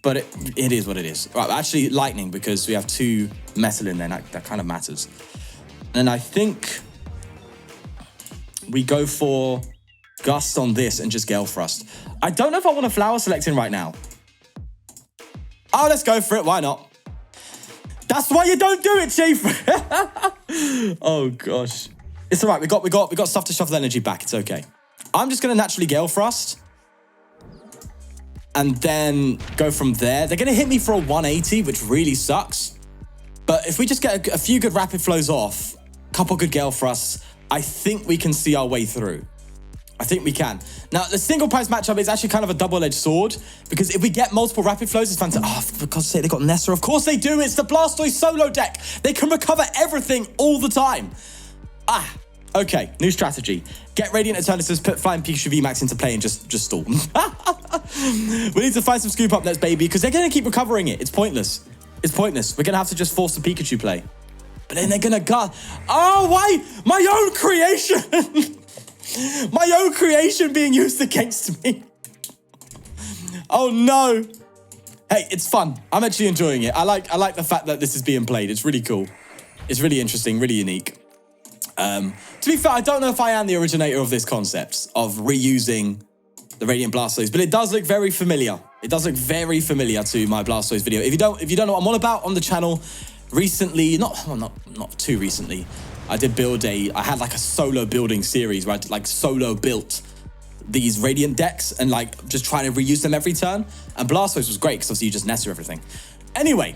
but it is what it is. Right, actually, Lightning, because we have 2 metal in there, and that kind of matters. And I think we go for Gust on this and just Gale Thrust. I don't know if I want to Flower select in right now. Oh, let's go for it. Why not? That's why you don't do it, Chief. Oh, gosh. It's all right. We got stuff to shuffle energy back. It's okay. I'm just going to naturally Gale Thrust. And then go from there. They're going to hit me for a 180, which really sucks. But if we just get a few good rapid flows off, a couple good Gale Thrusts, I think we can see our way through. I think we can. Now, the single price matchup is actually kind of a double-edged sword, because if we get multiple rapid flows, it's fantastic. Oh, for God's sake, they got Nessa. Of course they do. It's the Blastoise solo deck. They can recover everything all the time. Okay, new strategy. Get Radiant Eternatus, put Flying Pikachu VMAX into play and just stall. We need to find some Scoop Up Nets, baby, because they're going to keep recovering it. It's pointless. It's pointless. We're going to have to just force the Pikachu play. But then they're gonna gut. Oh, why? My own creation! My own creation being used against me. Oh no. Hey, it's fun. I'm actually enjoying it. I like the fact that this is being played. It's really cool. It's really interesting, really unique. To be fair, I don't know if I am the originator of this concept of reusing the Radiant Blastoise, but it does look very familiar. It does look very familiar to my Blastoise video. If you don't know what I'm on about on the channel, recently, not too recently, I had like a solo building series where I like solo built these Radiant decks and like just trying to reuse them every turn. And Blastoise was great because obviously you just nestor everything. Anyway,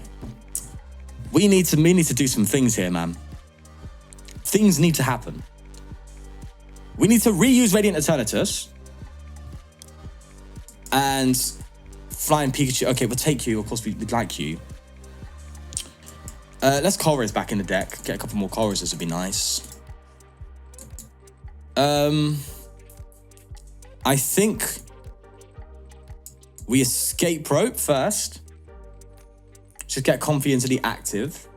we need to do some things here, man. Things need to happen. We need to reuse Radiant Eternatus and Flying Pikachu. Okay, we'll take you. Of course, we'd like you. Let's Colress back in the deck. Get a couple more Colresses would be nice. I think we Escape Rope first. Just get Comfey into the active.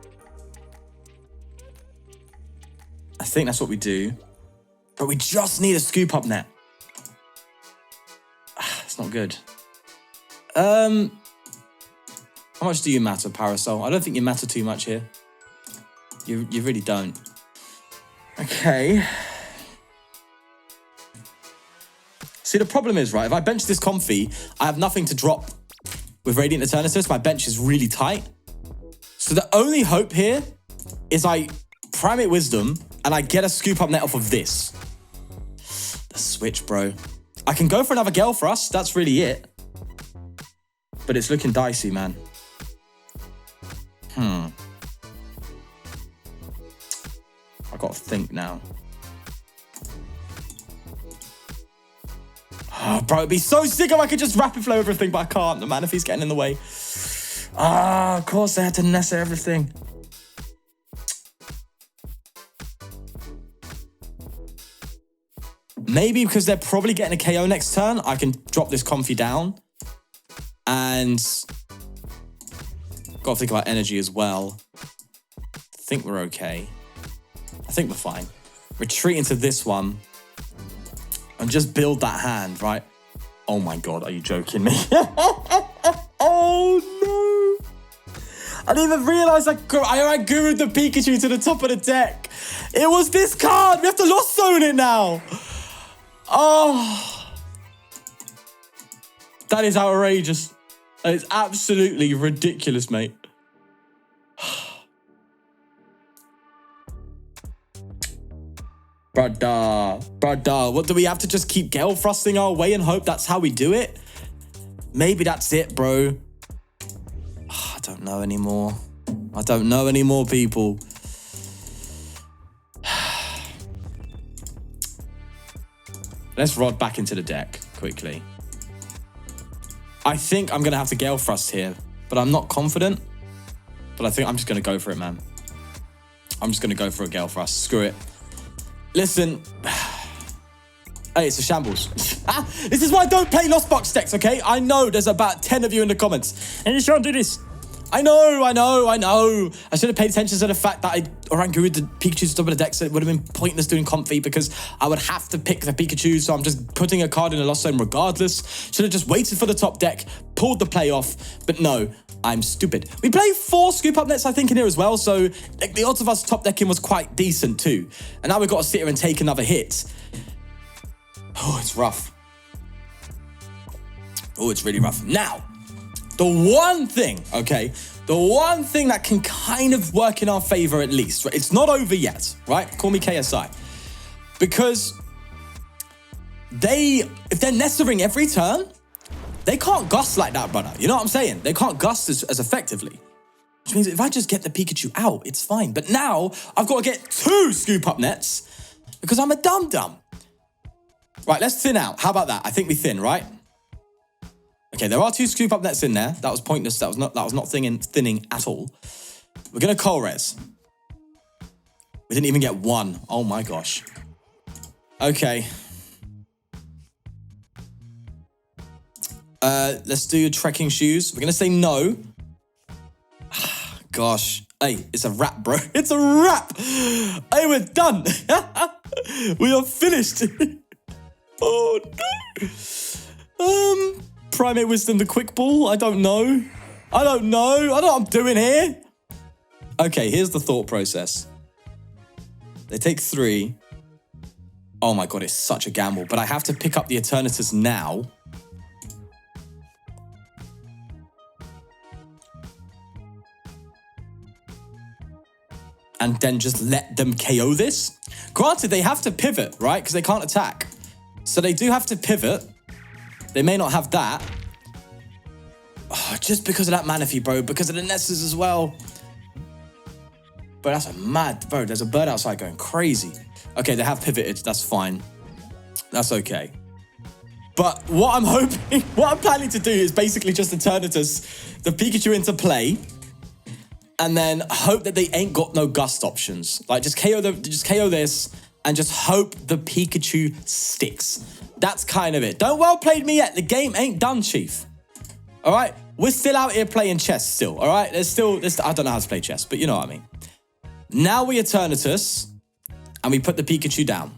I think that's what we do. But we just need a Scoop Up Net. It's not good. How much do you matter, Parasol? I don't think you matter too much here. You really don't. Okay. See, the problem is, right, if I bench this Comfey, I have nothing to drop with Radiant Eternatus. My bench is really tight. So the only hope here is I Primate Wisdom and I get a Scoop Up Net off of this. The switch, bro. I can go for another Gale Thrust. That's really it. But it's looking dicey, man. I got to think now. Oh, bro, it'd be so sick if I could just rapid flow everything, but I can't, man, if he's getting in the way. Of course I had to nestor everything. Maybe because they're probably getting a KO next turn, I can drop this Comfey down. And got to think about energy as well. I think we're okay. I think we're fine. Retreat into this one. And just build that hand, right? Oh my God, are you joking me? Oh no! I didn't even realize I gurued the Pikachu to the top of the deck. It was this card. We have to Lost Zone it now. Oh. That is outrageous. That is absolutely ridiculous, mate. Brother, what do we have to just keep Gale Thrusting our way and hope that's how we do it? Maybe that's it, bro. I don't know anymore. I don't know anymore, people. Let's Rod back into the deck quickly. I think I'm going to have to Gale Thrust here, but I'm not confident. But I think I'm just going to go for it, man. I'm just going to go for a Gale Thrust. Screw it. Listen. Hey, it's a shambles. This is why I don't play Lost Box decks, okay? I know there's about 10 of you in the comments. And you shan't do this. I know. I should have paid attention to the fact that I Oranguru the Pikachu's top of the deck, so it would have been pointless doing Comfey because I would have to pick the Pikachu, so I'm just putting a card in a Lost Zone regardless. Should have just waited for the top deck, pulled the play off, but no, I'm stupid. We play 4 Scoop Up Nets, I think, in here as well, so like, the odds of us top decking was quite decent too. And now we've got to sit here and take another hit. Oh, it's rough. Oh, it's really rough. Now, the one thing, okay, the one thing that can kind of work in our favor at least, right? It's not over yet, right? Call me KSI. Because if they're nestering every turn, they can't gust like that, brother. You know what I'm saying? They can't gust as effectively. Which means if I just get the Pikachu out, it's fine. But now I've got to get 2 Scoop Up Nets because I'm a dum-dum. Right, let's thin out. How about that? I think we thin, right? Okay, there are 2 Scoop Up Nets in there. That was pointless. That was not thinning at all. We're going to Colress. We didn't even get 1. Oh my gosh. Okay. Let's do Trekking Shoes. We're going to say no. Gosh. Hey, it's a wrap, bro. It's a wrap. Hey, we're done. We are finished. Oh, no. Primate Wisdom, the Quick Ball. I don't know. I don't know what I'm doing here. Okay, here's the thought process. They take 3. Oh my god, it's such a gamble. But I have to pick up the Eternatus now. And then just let them KO this. Granted, they have to pivot, right? Because they can't attack. So they do have to pivot. They may not have that. Oh, just because of that Manaphy, bro. Because of the Nesses as well. Bro, that's a mad... Bro, there's a bird outside going crazy. Okay, they have pivoted. That's fine. That's okay. But what I'm hoping... What I'm planning to do is basically just Eternatus the Pikachu into play. And then hope that they ain't got no gust options. Like, just KO this and just hope the Pikachu sticks. That's kind of it. Don't well played me yet. The game ain't done, Chief. All right? We're still out here playing chess still, all right? There's still I don't know how to play chess, but you know what I mean. Now we Eternatus, and we put the Pikachu down.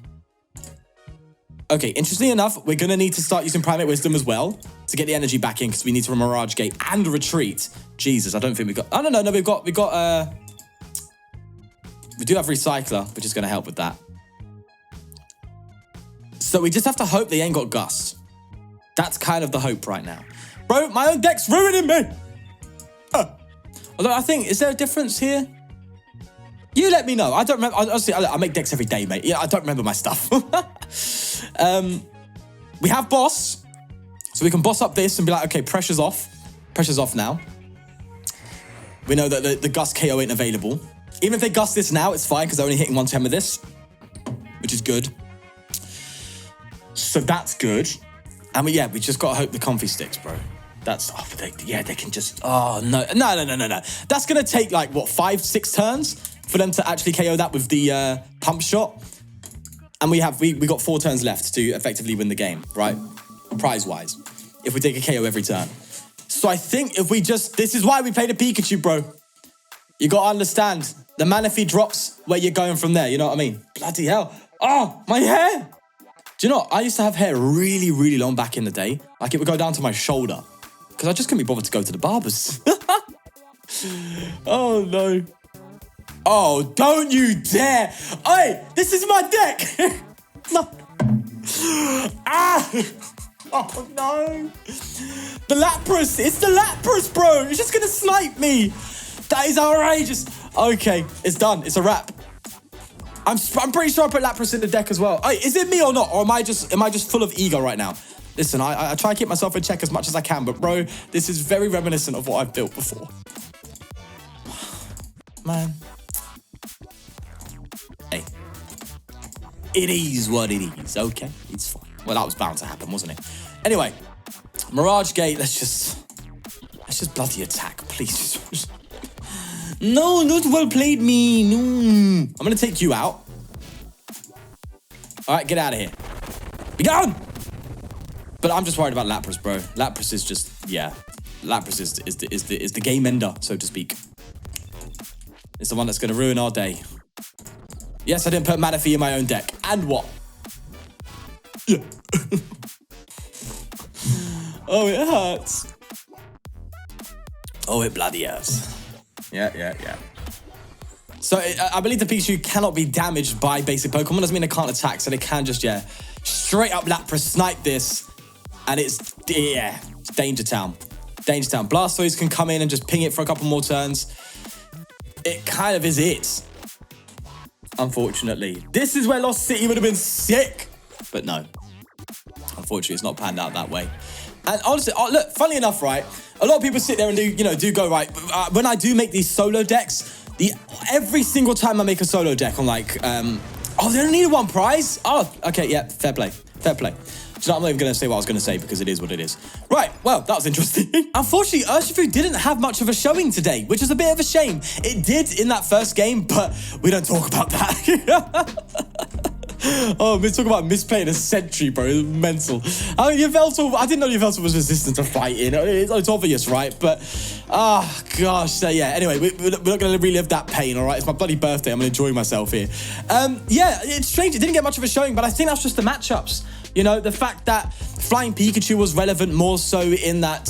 Okay, interestingly enough, we're going to need to start using Primate Wisdom as well to get the energy back in because we need to Mirage Gate and retreat. Jesus, I don't think we've got... Oh, no, we do have Recycler, which is going to help with that. So we just have to hope they ain't got Gust. That's kind of the hope right now. Bro, my own deck's ruining me! Although I think, is there a difference here? You let me know. I don't remember. Honestly, I make decks every day, mate. Yeah, I don't remember my stuff. We have boss. So we can boss up this and be like, okay, pressure's off. Pressure's off now. We know that the Gust KO ain't available. Even if they Gust this now, it's fine because they're only hitting 110 with this, which is good. So that's good. And we just got to hope the Comfey sticks, bro. That's, they can just, no. That's going to take like, what, 5-6 turns for them to actually KO that with the pump shot. And we got 4 turns left to effectively win the game, right? Prize-wise, if we take a KO every turn. So I think if we just, this is why we play the Pikachu, bro. You got to understand, the Manaphy drops where you're going from there, you know what I mean? Bloody hell. Oh, my hair. Do you know what? I used to have hair really, really long back in the day. Like it would go down to my shoulder. Because I just couldn't be bothered to go to the barbers. Oh, no. Oh, don't you dare. Hey, this is my deck. No. Ah. Oh, no. The Lapras. It's the Lapras, bro. It's just going to snipe me. That is outrageous. Okay, it's done. It's a wrap. I'm pretty sure I put Lapras in the deck as well. Hey, is it me or not? Or am I just full of ego right now? Listen, I try to keep myself in check as much as I can, but bro, this is very reminiscent of what I've built before. Man. Hey. It is what it is, okay? It's fine. Well, that was bound to happen, wasn't it? Anyway, Mirage Gate, let's just bloody attack, please. No, not well played me. No. I'm going to take you out. All right, get out of here. Be gone! But I'm just worried about Lapras, bro. Lapras is just, yeah. Lapras is the game ender, so to speak. It's the one that's going to ruin our day. Yes, I didn't put Manaphy in my own deck. And what? Yeah. Oh, it hurts. Oh, it bloody hurts. Yeah. So I believe the Pikachu cannot be damaged by basic Pokemon. Doesn't mean they can't attack, so they can just, straight up Lapras snipe this. And it's Danger Town. Danger Town. Blastoise can come in and just ping it for a couple more turns. It kind of is it. Unfortunately. This is where Lost City would have been sick. But no. Unfortunately, it's not panned out that way. And honestly, look, funnily enough, right? A lot of people sit there and do go, right, when I do make these solo decks, every single time I make a solo deck, I'm like, oh, they only need one prize? Oh, okay, yeah, fair play. Do you know, I'm not even going to say what I was going to say because it is what it is. Right, well, that was interesting. Unfortunately, Urshifu didn't have much of a showing today, which is a bit of a shame. It did in that first game, but we don't talk about that. Oh, we're talking about misplaying a sentry, bro. It's mental. I mean, Yveltal, I didn't know Yveltal was resistant to fighting. It's obvious, right? But, gosh. So, yeah, anyway, we're not going to relive that pain, all right? It's my bloody birthday. I'm enjoying myself here. Yeah, it's strange. It didn't get much of a showing, but I think that's just the matchups. You know, the fact that Flying Pikachu was relevant more so in that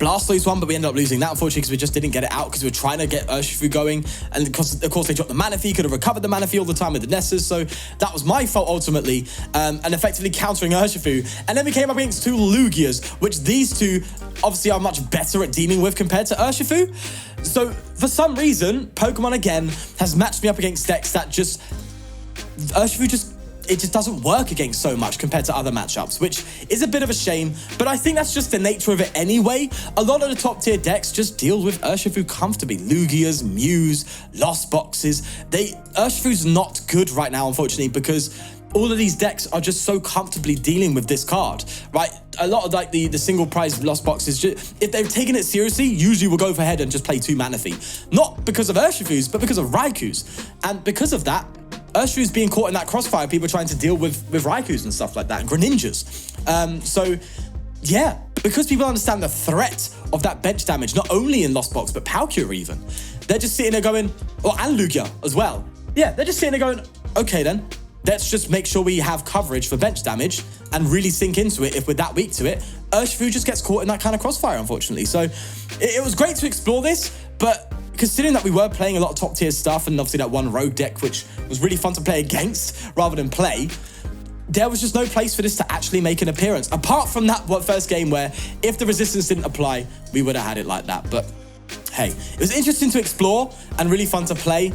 Blastoise one, but we ended up losing that, unfortunately, because we just didn't get it out because we were trying to get Urshifu going. And of course, they dropped the Manaphy, could have recovered the Manaphy all the time with the Nesses, so that was my fault ultimately, and effectively countering Urshifu. And then we came up against 2 Lugias, which these two obviously are much better at dealing with compared to Urshifu. So for some reason, Pokemon again has matched me up against decks that just... Urshifu it just doesn't work against so much compared to other matchups, which is a bit of a shame, but I think that's just the nature of it anyway. A lot of the top tier decks just deal with Urshifu comfortably. Lugias, Mews, Lost Boxes. Urshifu's not good right now, unfortunately, because all of these decks are just so comfortably dealing with this card, right? A lot of like the single prize Lost Boxes, if they've taken it seriously, usually will go for head and just play 2 Manaphy. Not because of Urshifu's, but because of Raikou's. And because of that, Urshifu's being caught in that crossfire, people trying to deal with Raikou's and stuff like that, and Greninjas. So, yeah, because people understand the threat of that bench damage, not only in Lost Box, but Palkia even, they're just sitting there going, and Lugia as well. Yeah, they're just sitting there going, okay then, let's just make sure we have coverage for bench damage and really sink into it if we're that weak to it. Urshifu just gets caught in that kind of crossfire, unfortunately. So it was great to explore this, but considering that we were playing a lot of top tier stuff and obviously that one rogue deck, which was really fun to play against rather than play, there was just no place for this to actually make an appearance. Apart from that first game where if the resistance didn't apply, we would have had it like that. But hey, it was interesting to explore and really fun to play.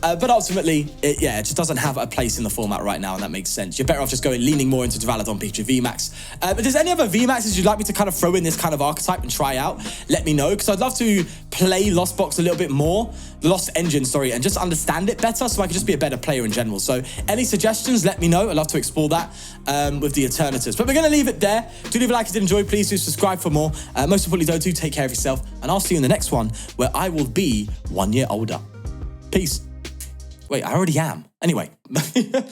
But ultimately, it just doesn't have a place in the format right now, and that makes sense. You're better off just leaning more into Duraludon Pikachu VMAX. But if there's any other VMAXs you'd like me to kind of throw in this kind of archetype and try out, let me know, because I'd love to play Lost Box a little bit more, Lost Engine, sorry, and just understand it better so I could just be a better player in general. So any suggestions, let me know. I'd love to explore that with the Eternatus. But we're going to leave it there. Do leave a like if you did enjoy. Please do subscribe for more. Most importantly, do take care of yourself, and I'll see you in the next one where I will be 1 year older. Peace. Wait, I already am. Anyway.